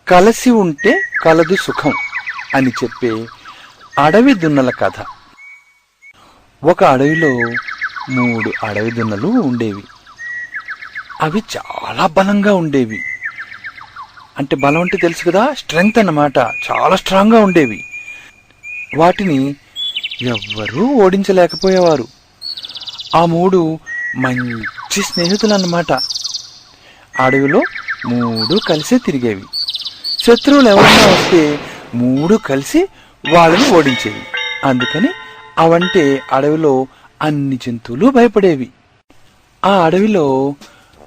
కలిసి ఉంటే కలదు సుఖం అని చెప్పే అడవి దున్నల కథ. ఒక అడవిలో 3 అడవి దున్నలు ఉండేవి. అవి చాలా బలంగా ఉండేవి. అంటే బలం అంటే తెలుసు కదా, స్ట్రెంగ్త్ అన్నమాట. చాలా స్ట్రాంగ్గా ఉండేవి. వాటిని ఎవ్వరూ ఓడించలేకపోయేవారు. ఆ 3 మంచి స్నేహితులన్నమాట. అడవిలో 3 కలిసే తిరిగేవి. శత్రువులు ఎవరైనా వస్తే 3 కలిసి వాళ్ళని ఓడించేవి. అందుకని అవంటే అడవిలో అన్ని జంతువులు భయపడేవి. ఆ అడవిలో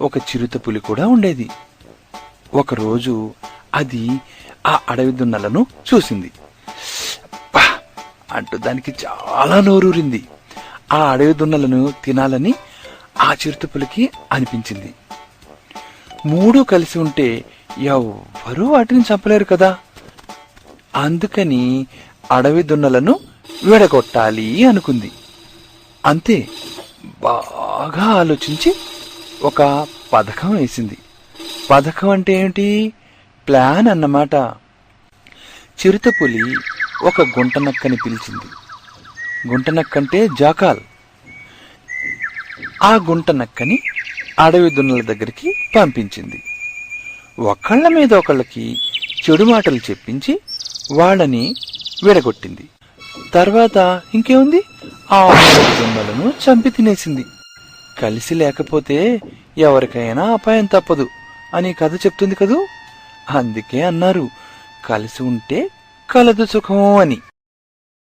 ఒక చిరుతపులి కూడా ఉండేది. ఒకరోజు అది ఆ అడవి దున్నలను చూసింది. అంటూ దానికి చాలా నోరూరింది. ఆ అడవి దున్నలను తినాలని ఆ చిరుతపులికి అనిపించింది. 3 కలిసి ఉంటే ఎవ్వరూ వాటిని చంపలేరు కదా. అందుకని అడవి దున్నలను విడగొట్టాలి అనుకుంది. అంతే, బాగా ఆలోచించి ఒక పథకం వేసింది. పథకం అంటే ఏమిటి? ప్లాన్ అన్నమాట. చిరుతపులి ఒక గుంటనక్కని పిలిచింది. గుంటనక్కంటే జాకాల్. ఆ గుంటనక్కని అడవి దున్నల దగ్గరికి పంపించింది. ఒకళ్ళ మీద ఒకళ్ళకి చెడు మాటలు చెప్పించి వాళ్ళని విడగొట్టింది. తర్వాత ఇంకేముంది, ఆ దున్నలను చంపి తినేసింది. కలిసి లేకపోతే ఎవరికైనా అపాయం తప్పదు అని కథ చెప్తుంది కదూ. అందుకే అన్నారు, కలిసి ఉంటే కలదు సుఖం అని.